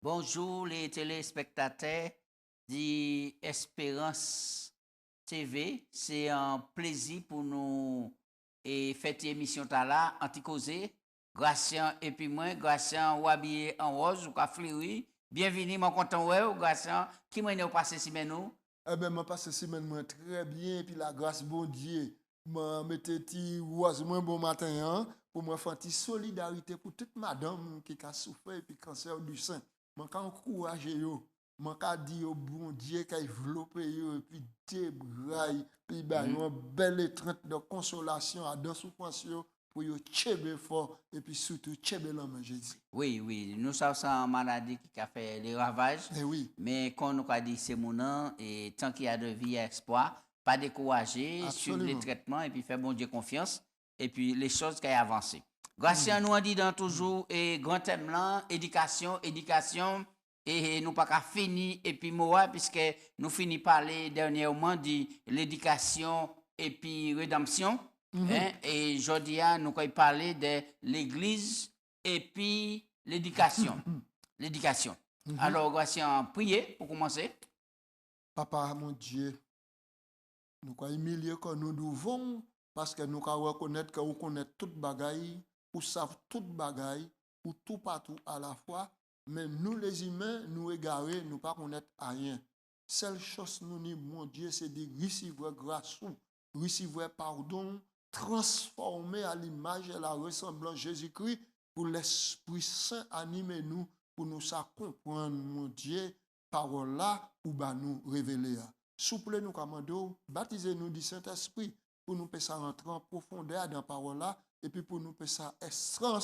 Bonjour les téléspectateurs d'Espérance TV. C'est un plaisir pour nous et faire cette émission là, anti-causé. Gracien et puis moi, Gracien ou habillé en rose ou qu'a fleuri. Bienvenue, mon content ouais, Gracien. Qui m'a passé si nous? Eh bien, je passe semaine moi très bien, puis la grâce bon Dieu, m'a mette ti rose moins bon matin hein, pour me faire une solidarité pour toute madame qui a souffert puis cancer du sein. Man ka encourager yo, man ka di yo bon Dieu qu'a développé yo et puis débraille puis ba yo une belle étreinte de consolation à dans souffrance yo pour yo tchebe fort et puis surtout tchebe l'homme Jésus. Oui, oui, nous savons ça en maladie qui a fait les ravages. Eh oui. Mais quand nous a dit c'est mon nom et tant qu'il y a de vie, il y a espoir, pas décourager, suivre les traitements et puis faire bon Dieu confiance et puis les choses qui ont avancé. Grâce nous on dit dans toujours et grand thème là, éducation, et nous pas qu'à finir et puis moi puisque nous finissons parler dernièrement de l'éducation et puis rédemption. Hein, et aujourd'hui nous allons parler de l'église et puis l'éducation. L'éducation. Alors, voici un prier pour commencer. Papa, mon Dieu, nous allons humilier que nous devons parce que nous allons reconnaître que nous connaissons toute bagaille, ou savent toute bagaille, ou tout partout à la fois, mais nous les humains, nous égarés, nous ne connaissons rien. Seule chose nous dit, mon Dieu, c'est de recevoir grâce, recevoir pardon, transformer à l'image et la ressemblance de Jésus-Christ pour l'Esprit Saint animer nous, pour nous ça comprendre, mon Dieu, parole là, ou bah nous révéler. Souple nous commandons, baptisez-nous du Saint-Esprit, pour nous ça rentrer en profondeur dans la parole là, et puis pour nous ça extraire,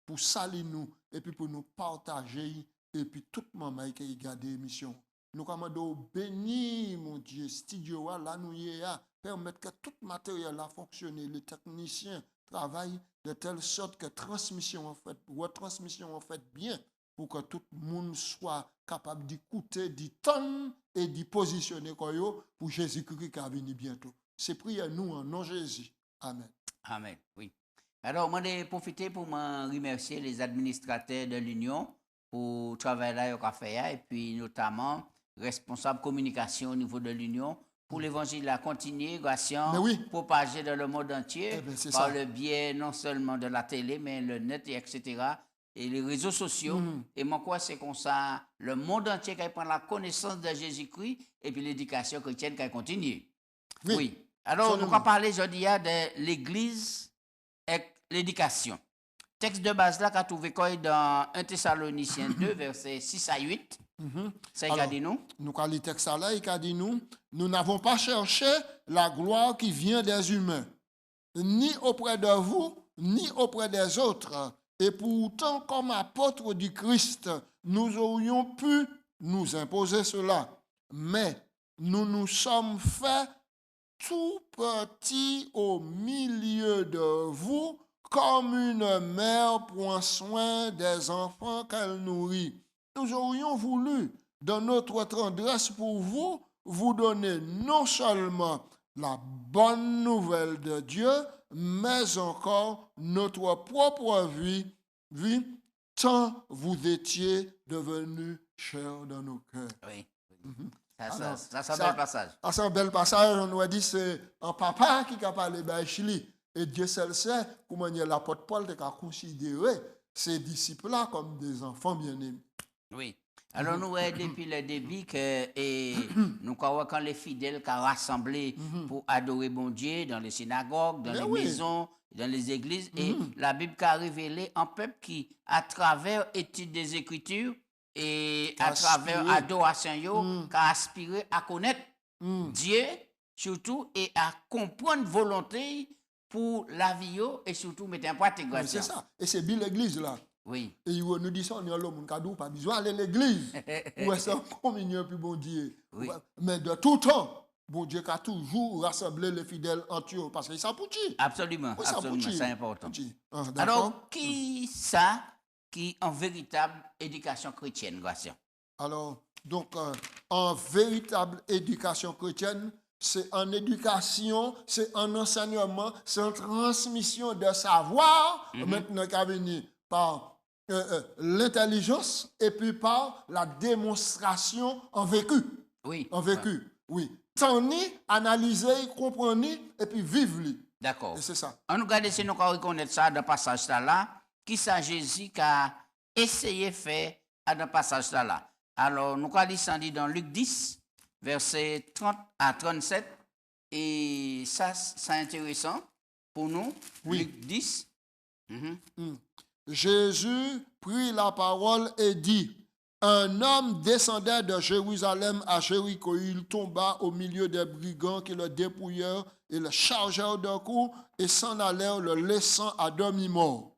pour salir nous, et puis pour nous partager, et puis tout le monde qui regarde l'émission. Nous commandons bénir, mon Dieu, studio là, nous y est, permettre que tout matériel a fonctionné, les techniciens travaillent de telle sorte que transmission en fait, retransmission en fait bien, pour que tout le monde soit capable d'écouter, d'entendre et d'y positionner pour Jésus-Christ qui va venir bientôt. C'est prière nous en nom de Jésus. Amen. Amen, oui. Alors, moi, je vais profiter pour me remercier les administrateurs de l'Union pour le travail là qu'ils ont fait, et puis notamment responsable communication au niveau de l'Union pour l'évangile à continuer, propager dans le monde entier par le biais non seulement de la télé, mais le net, etc., et les réseaux sociaux. Et moi, quoi, c'est comme ça, le monde entier qui prend la connaissance de Jésus-Christ et puis l'éducation chrétienne qui continue. Oui. Alors, nous allons parler aujourd'hui de l'Église et l'éducation. Texte de base là qu'a trouvé dans 1 Thessaloniciens 2, versets 6 à 8. Ça y a dit nous. Nous allons lire texte là, il a dit nous n'avons pas cherché la gloire qui vient des humains, ni auprès de vous, ni auprès des autres. Et pourtant, comme apôtres du Christ, nous aurions pu nous imposer cela. Mais nous nous sommes fait tout petits au milieu de vous, comme une mère prend soin des enfants qu'elle nourrit. Nous aurions voulu, dans notre tendresse pour vous, vous donner non seulement la bonne nouvelle de Dieu, mais encore notre propre vie, tant vous étiez devenus chers dans nos cœurs. Oui. Ça, c'est un bel passage. C'est un bel passage. On nous a dit c'est un papa qui a parlé de Chili. Et Dieu seul sait comment l'apôtre Paul a considéré ces disciples-là comme des enfants bien-aimés. Oui. Alors, nous voyons depuis le début que nous croyons quand les fidèles sont rassemblés pour adorer bon Dieu dans les synagogues, dans les maisons, dans les églises. Et la Bible a révélé un peuple qui, à travers étude des Écritures et à travers adoration, a aspiré à connaître Dieu, surtout, et à comprendre volonté pour la vie et surtout mettre en pratique. C'est ça. Et c'est bien l'église là. Oui. Et il nous dit ça, on a l'homme qui pas besoin d'aller à l'église. Où est-ce qu'on communion puis bon Dieu. Oui. Mais de tout temps, bon Dieu a toujours rassemblé les fidèles entre eux parce que ça pour Dieu. Absolument, oui, absolument, c'est important. Ah, alors, qui ça qui en véritable éducation chrétienne, Gratien. Alors, donc, en véritable éducation chrétienne, c'est en éducation, c'est en enseignement, c'est en transmission de savoir, maintenant qui a venu par l'intelligence et puis par la démonstration en vécu. Oui. En vécu, oui. Tenir, analyser, comprendre et puis vivre. D'accord. Et c'est ça. On nous regarde si nous pouvons reconnaître ça dans le passage là, qui ça Jésus qui a essayé de faire dans le passage là. Alors, nous allons lire dans Luc 10, versets 30 à 37. Et ça, c'est intéressant pour nous. Oui. Luc 10. Jésus prit la parole et dit, un homme descendait de Jérusalem à Jéricho. Il tomba au milieu des brigands qui le dépouillèrent et le chargèrent d'un coup et s'en allèrent, le laissant à demi-mort.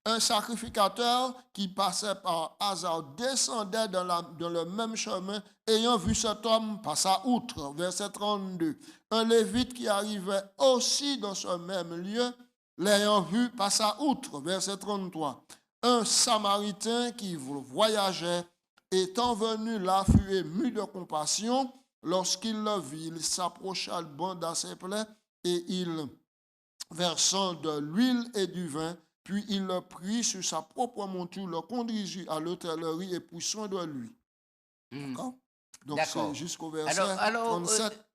Un sacrificateur qui passait par hasard descendait dans le même chemin, ayant vu cet homme passa outre. Verset 32. Un lévite qui arrivait aussi dans ce même lieu, l'ayant vu, passa outre. Verset 33. Un samaritain qui voyageait, étant venu là, fut ému de compassion. Lorsqu'il le vit, il s'approcha, le banda ses plaies, et il, versant de l'huile et du vin, puis il le prit sur sa propre monture, le conduisit à l'hôtellerie et prit soin de lui. D'accord? Donc c'est jusqu'au verset 37.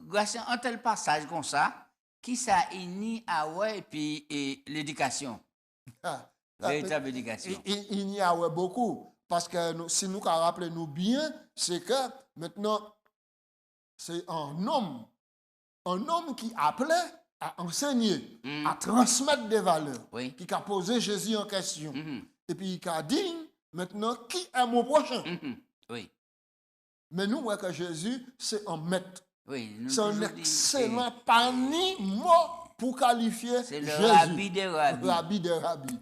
Gratien, un tel passage comme ça, qui ça unit à ouais et puis l'éducation. Véritable éducation. Il y a beaucoup. Parce que si nous rappelons bien, c'est que maintenant, c'est un homme qui appelait à enseigner, à transmettre des valeurs, qui a posé Jésus en question. Et puis il a dit, maintenant, qui est mon prochain? Oui. Mais nous voyons que Jésus, c'est un maître. Oui, c'est un excellent parmi mot pour qualifier c'est le Jésus. rabbi des rabbis. Rabbi des rabbis.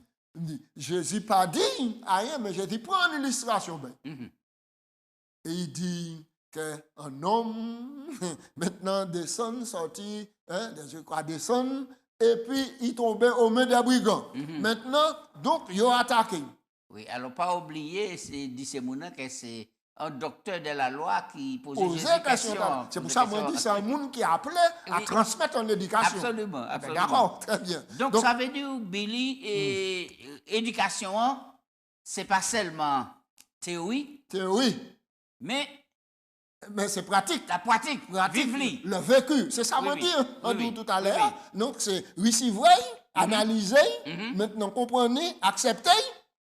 Jésus pas dit rien, mais Jésus prend une illustration. Et il dit qu'un homme maintenant descend, sorti, je crois descend, et puis il tombait aux mains des brigands. Maintenant, donc, il a attaqué. Oui, alors pas oublier, c'est dit que c'est un docteur de la loi qui posait des questions. C'est pour ça que moi, je dis c'est un monde qui appelait à transmettre en éducation. Absolument, absolument. D'accord, très bien. Donc, ça veut dire, Billy, éducation, c'est pas seulement théorie. Mais c'est pratique. La pratique. Vivre. Le vécu. C'est ça qu'on dit, on dit tout à l'heure. Donc, c'est recevoir, analyser, maintenant comprendre, accepter,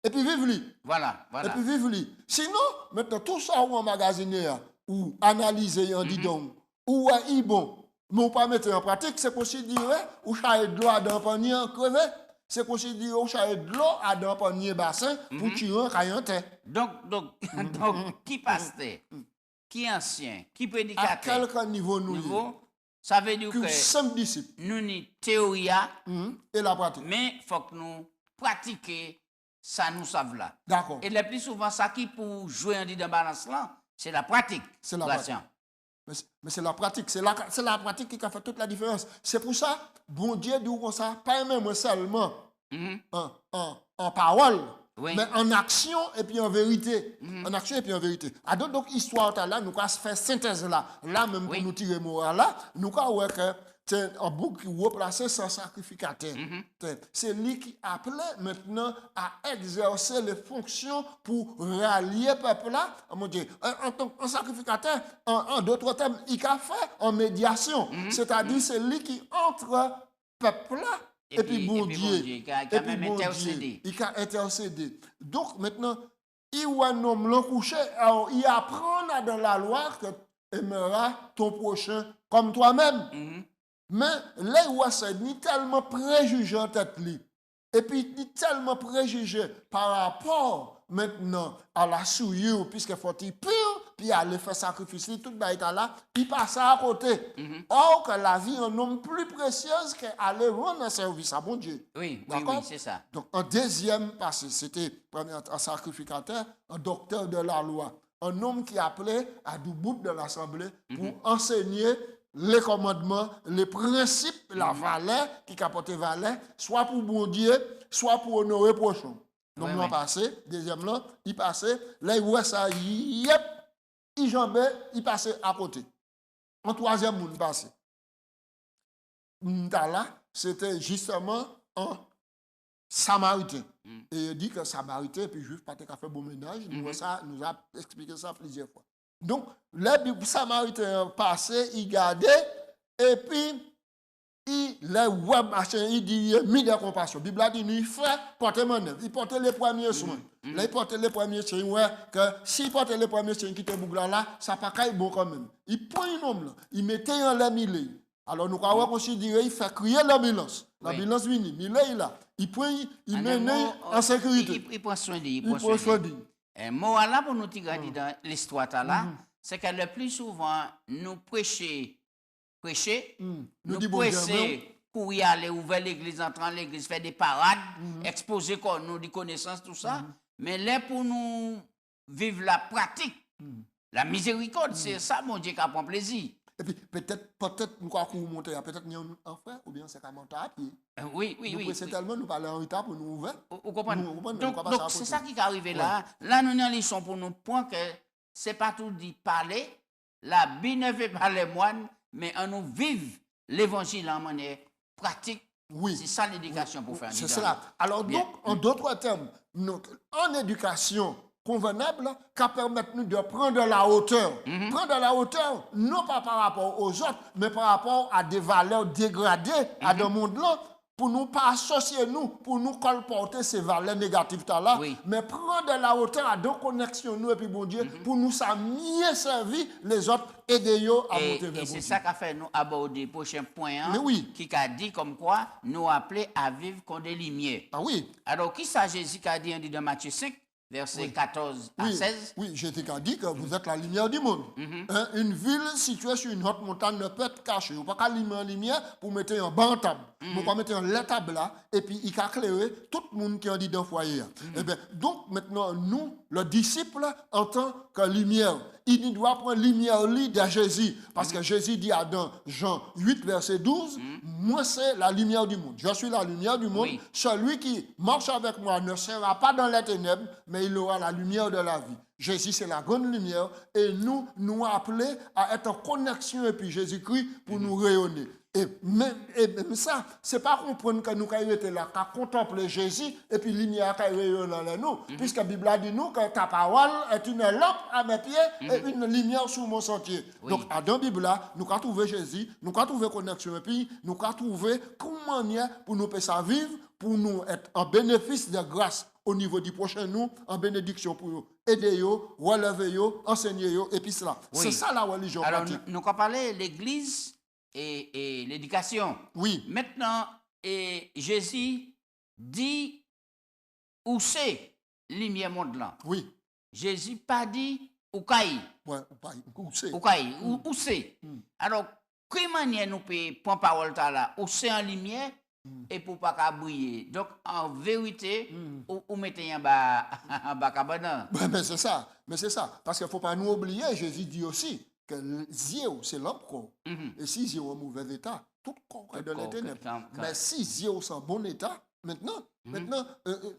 et puis vivre. Voilà. Et puis vivre. Sinon, maintenant, tout ça ou en magasinier, ou analyser, on dit donc, ou est bon, mais on pas mettre en pratique, c'est possible de dire, ou changer de l'eau à d'un panier crevé. C'est possible de dire, ou changer de l'eau à d'un panier bassin pour tirer un caillon. Donc, qui pasteur, qui ancien, qui prédicateur. À quel niveau nous ça veut dire que simple disciple. Nous avons théorie et la pratique. Mais il faut que nous pratiquions ça nous savons là. D'accord. Et le plus souvent, ça qui pour jouer en dit dans balance là, c'est la pratique. C'est la pratique. Mais c'est la pratique. C'est la pratique qui a fait toute la différence. C'est pour ça, bon Dieu dit comme ça, pas même seulement en parole, mais en action et puis en vérité. En action et puis en vérité. Donc, histoire là, nous avons fait synthèse là. Là, même pour nous tirer moral là, nous avons que c'est un bouc qui replace sans sacrificateur. C'est lui qui appelait maintenant à exercer les fonctions pour rallier le peuple là. Mon Dieu, un sacrificateur, en d'autres termes, il a fait en médiation. C'est-à-dire, c'est lui qui entre peuple là. Et puis, bon Dieu, il a même intercédé. Il a intercédé. Donc, maintenant, il ou un homme l'ont couché, alors il apprend dans la loi que tu aimeras ton prochain comme toi-même. Mais là, c'est ni tellement préjugé en tête li. Et puis, ni tellement préjugé par rapport maintenant à la souillure, puisqu'il faut être pur, puis aller faire sacrifice, tout le là, il passe à côté. Or, que la vie est un homme plus précieuse qu'aller rendre un service à bon Dieu. Oui, c'est ça. Donc, en deuxième passé, c'était un sacrificateur, un docteur de la loi, un homme qui appelait à du bout de l'assemblée pour enseigner les commandements, les principes, la valeur qui capote valeur, soit pour bon Dieu, soit pour honorer prochain. Donc, Ouais, nous ouais. passé, deuxième là, il passait, là, il voit ça, yep, il jambait, il passait à côté. En troisième, monde passé. Là, c'était justement un Samaritain. Et il dit que Samaritain et puis juif pas qu'à faire bon ménage. Nous a expliqué ça plusieurs fois. Donc, le Samaritain passé, il gardait et puis le web machin, il dit mis de compassion. La Bible a dit il fait porter mon œuvre. Il portait les premiers soins. Là, il portait les premiers soins. Ouais, que s'il portait les premiers soins qui étaient bougla là, ça pas qu'à bon quand même. Il prend un homme là, il mettait en la mille. Alors nous avons considéré, il fait crier l'ambulance. L'ambulance vient, il est là. Il prend, il mène en sécurité. Il prend soin de lui. Il prend soin de lui. Un mot là pour nous tirer dans l'histoire là, c'est que le plus souvent, nous prêcher, nous prêcher pour y aller, ouvrir l'église, entrer dans l'église, faire des parades, exposer nous des connaissances, tout ça. Mais là, pour nous vivre la pratique, la miséricorde, c'est ça, mon Dieu, qui prend plaisir. Et puis peut-être nous allons monter, peut-être nous en frère, ou bien c'est qu'à monter à pied. Oui. C'est tellement nous parler en retard pour nous ouvrir. Vous comprenez? Donc c'est ça qui est arrivé là. Là, nous avons une leçon pour nous point que ce n'est pas tout dit parler. La Bible ne fait pas les moines, mais on nous vive l'évangile en manière pratique. Oui. C'est ça l'éducation pour faire. C'est cela. Alors donc, en d'autres termes, en éducation convenable, qui permet nous de prendre la hauteur. Prendre la hauteur, non pas par rapport aux autres, mais par rapport à des valeurs dégradées à ce monde-là, pour nous pas associer nous, pour nous colporter ces valeurs négatives là, mais prendre la hauteur à deux connexions nous et puis bon Dieu, pour nous ça mieux servir les autres, aider à monter vers Dieu. Et c'est ça qu'a fait nous aborder le prochain point, qui a dit comme quoi nous appeler à vivre comme des lumières. Ah oui. Alors, qui ça Jésus qui a dit dans Matthieu 5? Verset 14 à 16. Oui, Jésus a dit que vous êtes la lumière du monde. Une ville située sur une haute montagne ne peut être cachée. Vous ne pouvez pas allumer en lumière pour mettre un banc table. Vous pouvez mettre un table là et puis il a éclairé tout le monde qui est dans le foyer. Eh bien, donc maintenant, nous, le disciple, en tant que lumière, il doit prendre lumière de Jésus. Parce que Jésus dit à dans Jean 8, verset 12, moi c'est la lumière du monde. Je suis la lumière du monde. Celui qui marche avec moi ne sera pas dans les ténèbres, mais il aura la lumière de la vie. Jésus, c'est la grande lumière et nous appelés à être en connexion et puis Jésus-Christ pour nous rayonner. Et même ça, c'est pas comprendre que nous sommes là, qu'à contempler Jésus et puis lumière qui rayonne en nous. Puisque la Bible a dit nous que ta parole est une lampe à mes pieds et une lumière sur mon sentier. Donc, dans la Bible, nous avons trouvé Jésus, nous avons trouvé connexion et puis nous avons trouvé comment pour nous faire vivre, pour nous être en bénéfice de grâce au niveau du prochain nous, en bénédiction pour nous aider, relever, enseigner, et puis cela. C'est ça la religion pratique. Alors, nous avons parlé de l'Église et l'éducation. Oui. Maintenant, Jésus dit où c'est lumière monde là. Oui. Jésus pas dit où caille. Ouais, où c'est. Où caille, où c'est. Alors, quelle manière nous pouvons prendre parole là, où c'est en lumière et pour pas qu'à briller. Donc, en vérité, où mettez en bas cabane. Mais c'est ça. Parce qu'il ne faut pas nous oublier, Jésus dit aussi que Dieu, c'est l'homme. Et si Dieu est en mauvais état, tout corps est dans les ténèbres. Mais si Dieu est en bon état, maintenant,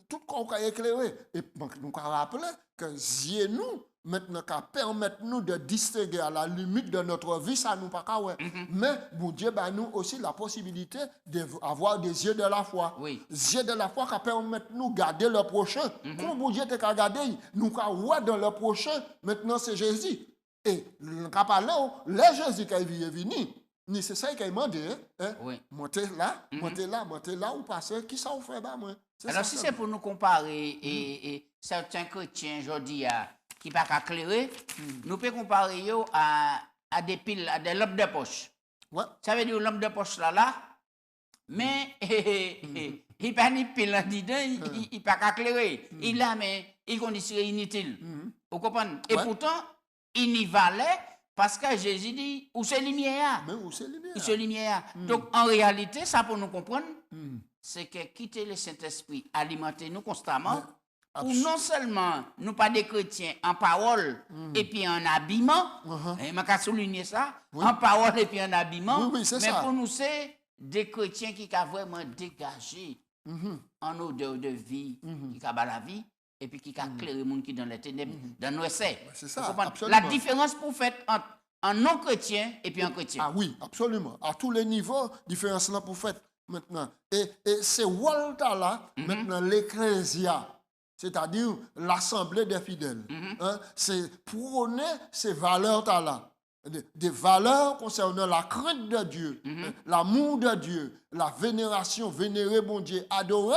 tout corps est éclairé. Et donc, nous avons rappelé que Dieu nous, maintenant, qui permet nous de distinguer à la limite de notre vie, ça nous pas ouais. Mais bon Dieu, nous aussi la possibilité d'avoir des yeux de la foi. Des yeux de la foi qui permettent nous de garder le prochain. Comme bon Dieu t'a gardé, nous voir dans le prochain. Maintenant, c'est Jésus. Et quand parle le Jésus qui est venu, c'est ça qu'il a demandé. Montez là, ou passez, qui ça vous fait moi? Alors, si c'est pour nous comparer et certains chrétiens aujourd'hui qui ne sont pas éclairés, nous pouvons comparer à des piles, à des lampes de poche. Ça veut dire lampe de poche là, mais il n'y a pas de pile dedans, il n'est pas éclairé. Il là, mais il est conditionné inutile. Vous comprenez? Et pourtant, il n'y valait parce que Jésus dit où c'est lumière. Mais où c'est lumière? Où c'est lumière. Donc en réalité, ça pour nous comprendre, c'est que quitter le Saint-Esprit, alimenter nous constamment, pour non seulement nous pas des chrétiens en parole et puis en habillement, et je vais souligner ça, en parole et puis en habillement, mais pour nous c'est des chrétiens qui ont vraiment dégagé en odeur de vie, qui a la vie, et puis qui a éclairé les gens qui dans les ténèbres, dans nos essais. C'est ça, La absolument. différence pour faire entre un non-chrétien et puis un chrétien. Ah oui, absolument. À tous les niveaux, différence là pour faire maintenant. Et c'est Walter là, maintenant l'ecclésia, c'est-à-dire l'assemblée des fidèles. Hein, c'est prôner ces valeurs là. Des valeurs concernant la crainte de Dieu, l'amour de Dieu, la vénération, vénérer bon Dieu, adorer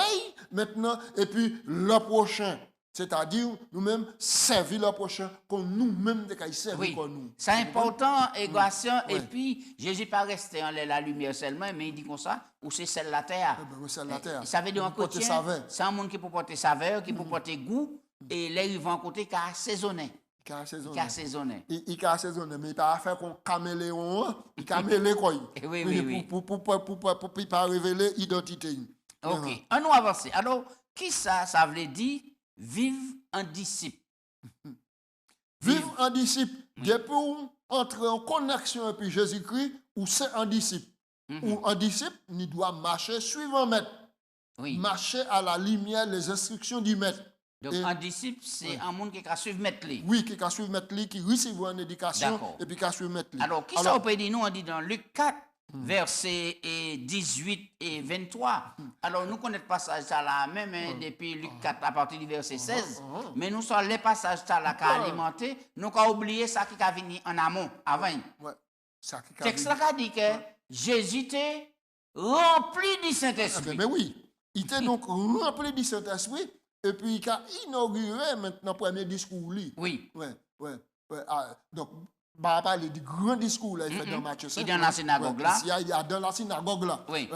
maintenant, et puis le prochain. C'est-à-dire, nous-mêmes, servir le prochain comme nous-mêmes, de servir comme nous. C'est important, équation, et puis, Jésus pas resté en la lumière seulement, mais il dit comme ça, ou c'est celle de la terre. Ça veut dire un chrétien, c'est un monde qui peut porter saveur, qui peut porter goût, et là, ils vont à côté qui a assaisonné. Il a assaisonné. Il a assaisonné, mais il n'a pas fait qu'on caméléon, il camélé quoi. Oui. Pour pas révéler l'identité. Ok, on nous avance. Alors, qui ça veut dire vivre en disciple? Vivre en disciple, depuis entrer en connexion avec Jésus-Christ, ou c'est un disciple. Ou un disciple, il doit marcher suivant maître. Marcher à la lumière des instructions du maître. Donc, un disciple, c'est un monde qui a suivi maître. Oui, qui a suivi maître, qui reçoit une éducation et puis qui a suivi maître. Alors, qui ça on peut dire? Nous, on dit dans Luc 4, versets 18 et 23. Alors, nous connaissons le passage là même depuis Luc 4 à partir du verset 16. Mais nous sommes les passages là qui ont alimenté. Nous avons oublié ça qui a venu en amont, avant. Le texte là dit que Jésus était rempli du Saint-Esprit. Mais oui, il était donc rempli du Saint-Esprit. Et puis, il a inauguré maintenant le premier discours. Oui. Donc, on va parler du grand discours là, il fait dans Matthieu 5. Il est dans la synagogue là. Il est dans la synagogue là. Oui.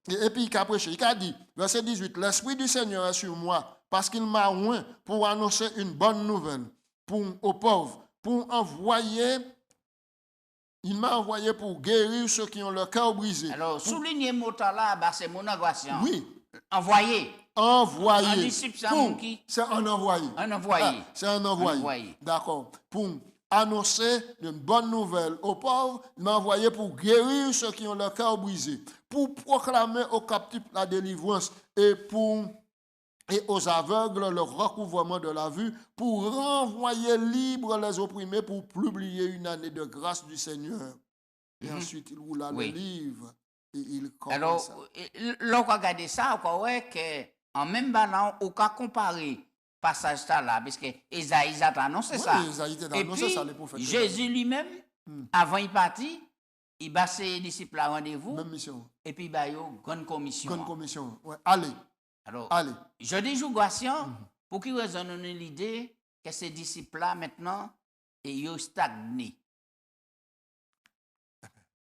Et puis, il a prêché. Il a dit, verset 18, l'Esprit du Seigneur est sur moi, parce qu'il m'a oint pour annoncer une bonne nouvelle aux pauvres, il m'a envoyé pour guérir ceux qui ont le cœur brisé. Alors, souligner le mot là, c'est mon équation. Oui. Envoyé. Un disciple, c'est un qui? C'est un envoyé. C'est un envoyé. D'accord. Pour annoncer une bonne nouvelle aux pauvres, il m'a envoyé pour guérir ceux qui ont le cœur brisé, pour proclamer aux captifs la délivrance et aux aveugles le recouvrement de la vue, pour renvoyer libres les opprimés, pour publier une année de grâce du Seigneur. Et ensuite, il roula le livre et il commence. Alors, l'on va regarder ça, on voit qu'en même ballon, on va comparer passage là, parce que Isaïe a annoncé ça. Et puis, Jésus lui-même, avant il partit, il bat ses disciples à rendez-vous. Même mission. Et puis il bat une grande commission. Grande commission. Ouais. Allez. Alors, je dis jouation pour qu'ils raisonnent l'idée que ces disciples-là, maintenant, ils ont stagné.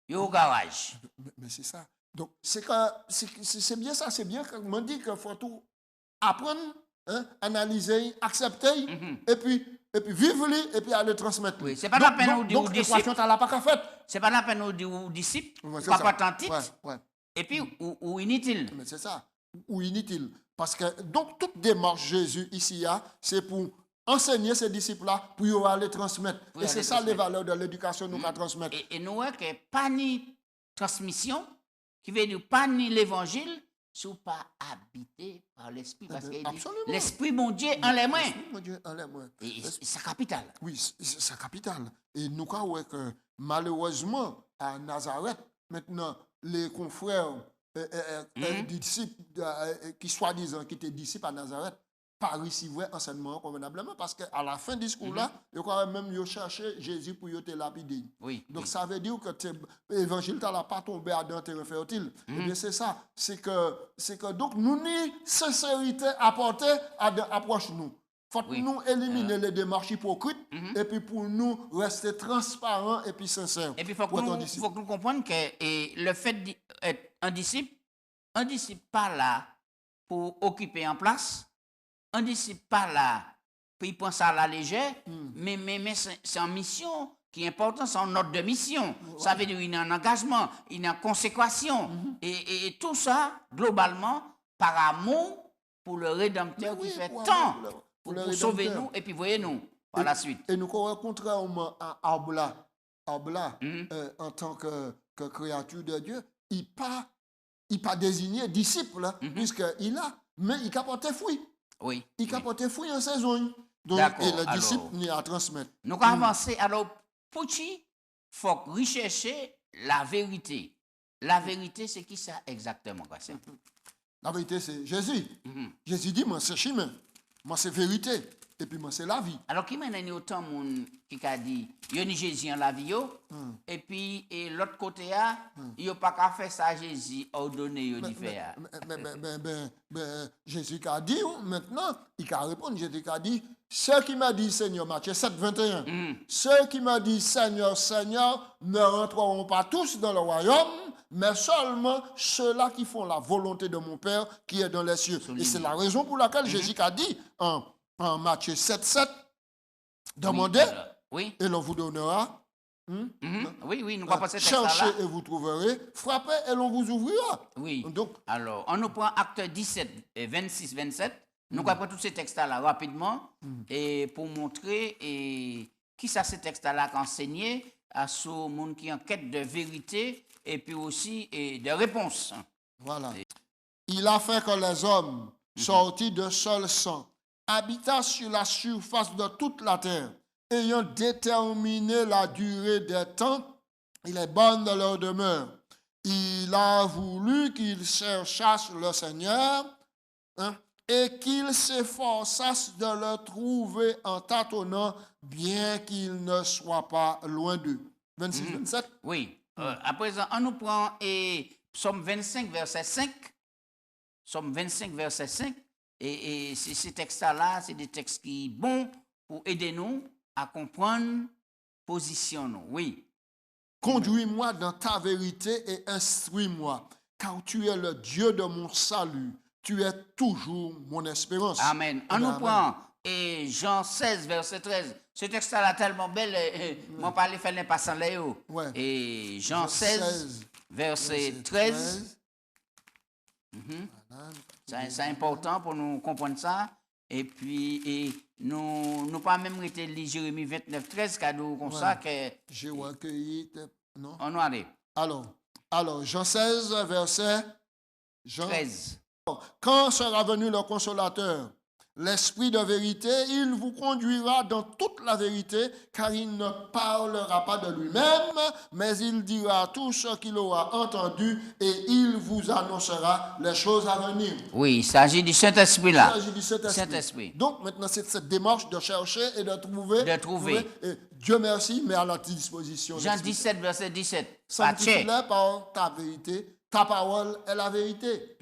Ils ont au garage. Mais c'est ça. Donc, c'est bien ça. C'est bien qu'on dit qu'il faut tout apprendre, analyser, accepter, et puis vivre, et puis aller transmettre. Oui, c'est pas la peine de dire aux disciples. C'est pas la peine de dire aux disciples, pas tant titre. Et puis, où inutile. Mais c'est ça. Ou inutile. Parce que, donc, toute démarche Jésus ici, c'est pour enseigner ces disciples-là, pour aller transmettre. Et c'est ça les valeurs de l'éducation nous allons transmettre. Et nous voyons que pas ni transmission, qui veut dire pas ni l'évangile, si vous pas habité par l'esprit. Parce que l'esprit, mon Dieu, en les mains. Et c'est capital. Oui, c'est capital. Et nous voyons que, malheureusement, à Nazareth, maintenant, les confrères, disciples qui soi-disant qui étaient disciples à Nazareth pas recevoir enseignement convenablement parce qu'à la fin du discours là ils ont même cherché Jésus pour te lapider. Donc ça veut dire que l'évangile n'a pas tombé à dans terrain fertile. Et bien c'est ça, c'est que donc nous ni sincérité apporter à approche nous. Faut nous éliminer les démarches hypocrites et puis pour nous rester transparents et puis sincères. Et puis faut que nous comprenions que le fait d'être un disciple pas là pour occuper en place, un disciple pas là pour y penser à la légère, mais c'est une mission qui est importante, c'est un ordre de mission. Ça veut dire qu'il y a un engagement, il y a une consécration. Et tout ça, globalement, par amour pour le Rédempteur qui fait tant pour sauver nous et puis voyez-nous par la suite. Et nous, contrairement à Abla, en tant que créature de Dieu, il pas il pas désigné disciple, puisqu'il a, mais il a porté fruit. Oui. Il a porté fruit en saison. Donc, D'accord, et le alors, disciple n'y a à transmettre. Nous allons avancer. Alors, pour qui, il faut rechercher la vérité. La vérité, c'est qui ça exactement? Quoi? La vérité, c'est Jésus. Jésus dit, moi, c'est chemin. Moi, c'est vérité. Et puis, moi, c'est la vie. Alors, qui m'a donné autant de monde qui a dit, il y a Jésus en la vie, et puis, et l'autre côté, il n'y a pas qu'à faire ça, Jésus a ordonné, il dit faire. Jésus a dit, maintenant, il a répondu, Jésus a dit, ceux qui m'a dit Seigneur, Matthieu 7, 21, ceux qui m'a dit Seigneur, Seigneur, ne rentreront pas tous dans le royaume, mais seulement ceux-là qui font la volonté de mon Père qui est dans les cieux. Et c'est la raison pour laquelle Jésus a dit en Matthieu 7, 7, demandez, oui. et l'on vous donnera. Oui, nous pas passer Cherchez et vous trouverez, frappez et l'on vous ouvrira. Oui. Donc, alors, on nous prend acte 17, 26, 27. Nous allons tous ces textes-là rapidement et pour montrer qui ça ces textes-là qu'enseigner à ce monde qui est en quête de vérité et puis aussi de réponse. Voilà. Il a fait que les hommes sortis de seul sang habitassent sur la surface de toute la terre, ayant déterminé la durée des temps et les bornes de leur demeure. Il a voulu qu'ils cherchassent le Seigneur, et qu'ils s'efforçassent de le trouver en tâtonnant, bien qu'il ne soit pas loin d'eux. 26, 27. Oui. À présent, on nous prend Psaume 25, verset 5. Psaume 25, verset 5. Et ces textes-là, c'est des textes qui sont bons pour aider nous à comprendre position nous. Oui. Conduis-moi dans ta vérité et instruis-moi, car tu es le Dieu de mon salut. Tu es toujours mon espérance. Amen. On nous prend Jean 16, verset 13. Ce texte-là tellement bel, moi parler faire les passants là. Et Jean 16, verset 13. C'est important pour nous comprendre ça. Et puis, nous pas même été lire Jérémie 29, 13, cadeau comme ça que. J'ai recueilli. Non? On va aller. Alors, Jean 16, verset 13. Quand sera venu le consolateur, l'esprit de vérité, il vous conduira dans toute la vérité, car il ne parlera pas de lui-même, mais il dira tout ce qu'il aura entendu et il vous annoncera les choses à venir. Oui, il s'agit du Saint-Esprit là. Il s'agit du Saint-Esprit. Donc maintenant, c'est cette démarche de chercher et de trouver. Et Dieu merci, mais à notre disposition. Jean 17, verset 17. Sanctifie-les par ta vérité. Ta parole est la vérité.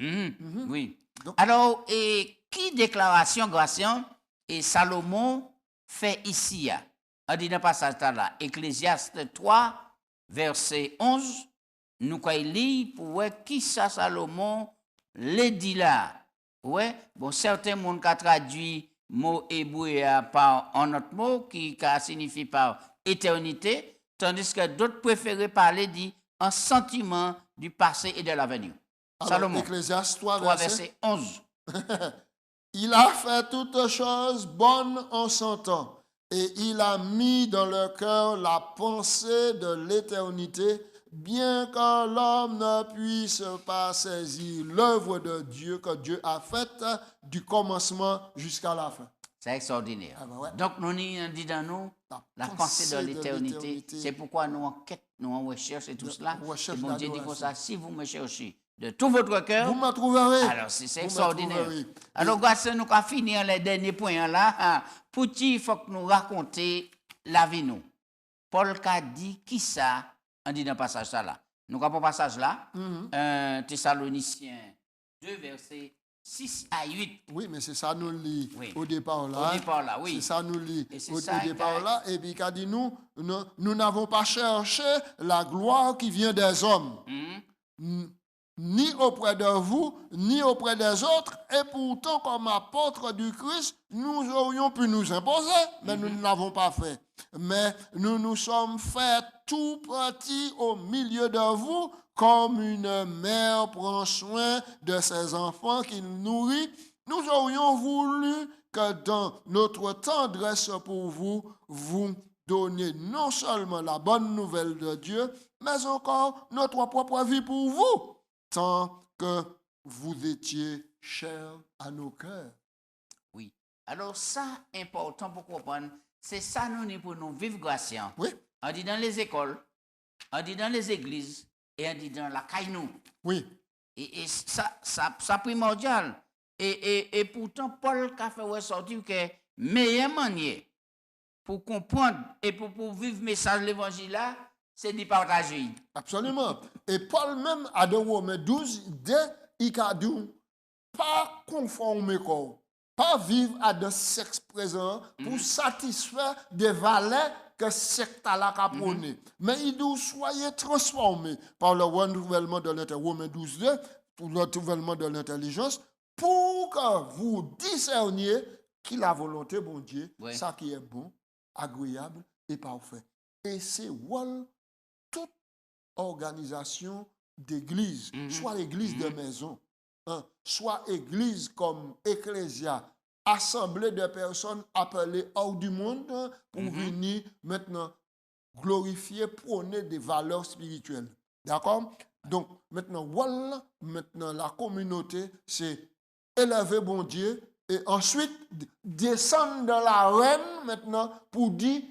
Oui. Donc, alors, qui déclaration, Gratien, et Salomon fait ici? On dit dans le passage là, Ecclésiaste 3, verset 11, nous quoi lire pour voir qui ça Salomon le dit là. Ouais, bon, certains monde qui traduit mot hébreu par un autre mot qui signifie par éternité, tandis que d'autres préfèrent parler dit un sentiment du passé et de l'avenir. Salomon, Ecclésiaste 3, verset 11. Il a fait toutes choses bonnes en son temps, et il a mis dans le cœur la pensée de l'éternité, bien que l'homme ne puisse pas saisir l'œuvre de Dieu que Dieu a faite du commencement jusqu'à la fin. C'est extraordinaire. Donc, nous dit dans nous la pensée de l'éternité. C'est pourquoi nous en quête, nous en recherche et tout cela. Et bon Dieu dit comme ça, si vous me cherchez de tout votre cœur, vous me trouverez. Alors, c'est extraordinaire. Alors, grâce à nous, on finir les derniers points là. Pour qui il faut que nous raconter la vie nous. Paul a dit qui ça, on dit dans le passage ça là. Nous avons un passage là, Thessaloniciens 2, verset 6 à 8. Oui, mais c'est ça nous lit au départ là. Au départ là, oui. C'est ça nous lit au départ là. Et puis il a dit nous n'avons pas cherché la gloire qui vient des hommes. Ni auprès de vous, ni auprès des autres, et pourtant, comme apôtres du Christ, nous aurions pu nous imposer, mais nous ne l'avons pas fait. Mais nous nous sommes fait tout petits au milieu de vous, comme une mère prend soin de ses enfants qu'il nourrit. Nous aurions voulu que dans notre tendresse pour vous, vous donniez non seulement la bonne nouvelle de Dieu, mais encore notre propre vie pour vous. Tant que vous étiez chers à nos cœurs. Oui. Alors ça, important pour comprendre, c'est ça nous pour nous vivre grâce. Oui, On dit dans les écoles, on dit dans les églises, et on dit dans la caille nous. oui, Et ça primordial. Et pourtant, Paul a fait ressortir que meilleure manière pour comprendre et pour vivre le message de l'évangile là, c'est de partager. absolument. Et Paul même, à dans Romains 12, dès il a dit, pas conformer corps, pas vivre à de sexe présent pour satisfaire des valeurs que secte là a prôné. Mais il dit, soyez transformés par le renouvellement de l'intelligence, Romains 12, 2, pour le renouvellement de l'intelligence, pour que vous discerniez qui la volonté, bon Dieu, Ouais. ça qui est bon, agréable et parfait. Et c'est toute organisation d'église, soit l'église de maison, hein, soit église comme ecclésia, assemblée de personnes appelées hors du monde hein, pour venir maintenant glorifier, prôner des valeurs spirituelles. D'accord? Donc, maintenant, voilà, maintenant, la communauté, c'est élever bon Dieu et ensuite descendre dans l'arène maintenant pour dire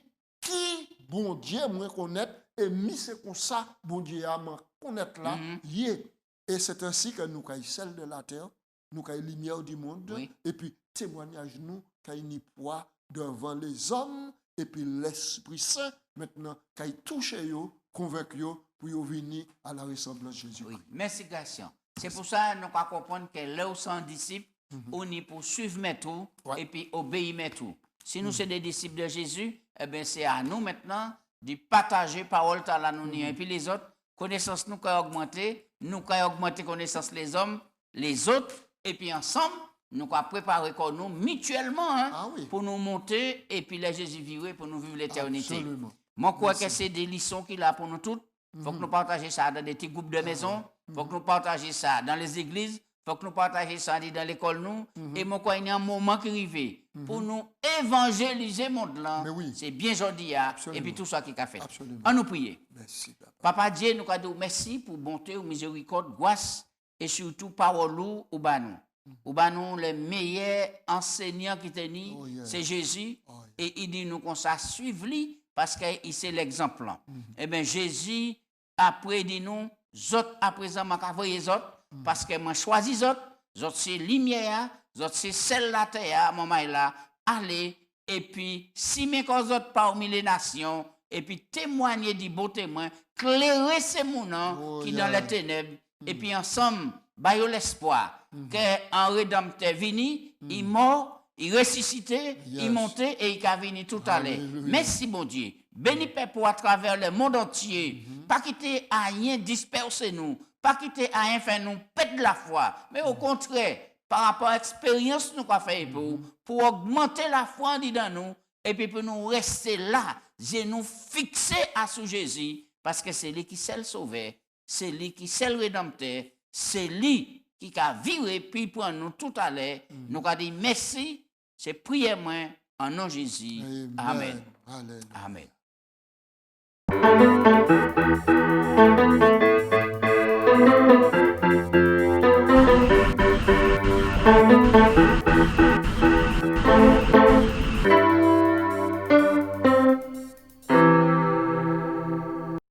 qui bon Dieu moi connaître et mis c'est comme ça bon Dieu a connaître là yé. Et c'est ainsi que nous caille celle de la terre, nous caille lumière du monde Oui. et puis témoignage nous caille ni poids devant les hommes et puis l'Esprit Saint maintenant caille toucher yo, convaincre yo pour yo venir à la ressemblance de Jésus. Oui, merci Gaston. C'est pour ça que nous devons comprendre que là où sont disciples, on est pour suivre mes tout Ouais. et puis obéir mes tout. Si nous sommes des disciples de Jésus, eh bien c'est à nous maintenant de partager parole à la nous et puis les autres, connaissance nous qu'à augmenter, nous qu'à augmenter connaissance les autres, et puis ensemble, nous qu'à préparer comme nous mutuellement hein, Ah oui. pour nous monter et puis les Jésus vivre pour nous vivre l'éternité. Absolument. Moi, je crois que c'est des leçons qu'il a pour nous toutes. Il faut que nous partagions ça dans des petits groupes de maison. Il faut que nous partagions ça dans les églises. Il faut que nous partagions ça dans l'école. Nous. Et moi, il y a un moment qui arrive pour nous évangéliser le monde. Là. Mais oui. C'est bien joli. Hein? Absolument. Et puis tout ça qui a fait. Absolument. On nous prie. Merci, papa. Papa Dieu, nous avons dit merci pour bonté, ou miséricorde, grâce et surtout parole ou banou. Ou banou, le meilleur enseignant qui tenu, Oh, yeah. c'est Jésus. Oh, yeah. Et il dit nous qu'on ça suivre lui parce qu'il c'est l'exemple. Eh bien, Jésus, après, dit nous, autres, à présent, je vais les autres, parce que moi, choisis les autres c'est lumière, autres c'est celle de la terre, mon là, allez, et puis, si mes causes autres parmi les nations, et puis témoigner du beau témoin, clairer ces mounants Oh, qui yeah. dans les ténèbres, et puis ensemble, baillons l'espoir qu'un rédempteur vini, il mort, il ressuscité, Yes. il monté et il a venu tout à l'heure. Alléluia. Merci, mon Dieu. Béni Père pour à travers le monde entier. Pas quitter à rien disperser nous. Pas quitter à rien faire nous perdre la foi. Mais au contraire, par rapport à l'expérience nous avons fait pour augmenter la foi dans nous et puis pour nous rester là, et nous fixer à sous Jésus parce que c'est lui qui sait le sauver, c'est lui qui sait le rédempteur, c'est lui qui a viré puis pour nous tout à l'heure. Nous avons dit merci, c'est prière moi en nom de Jésus. Amen. Alléluia. Amen.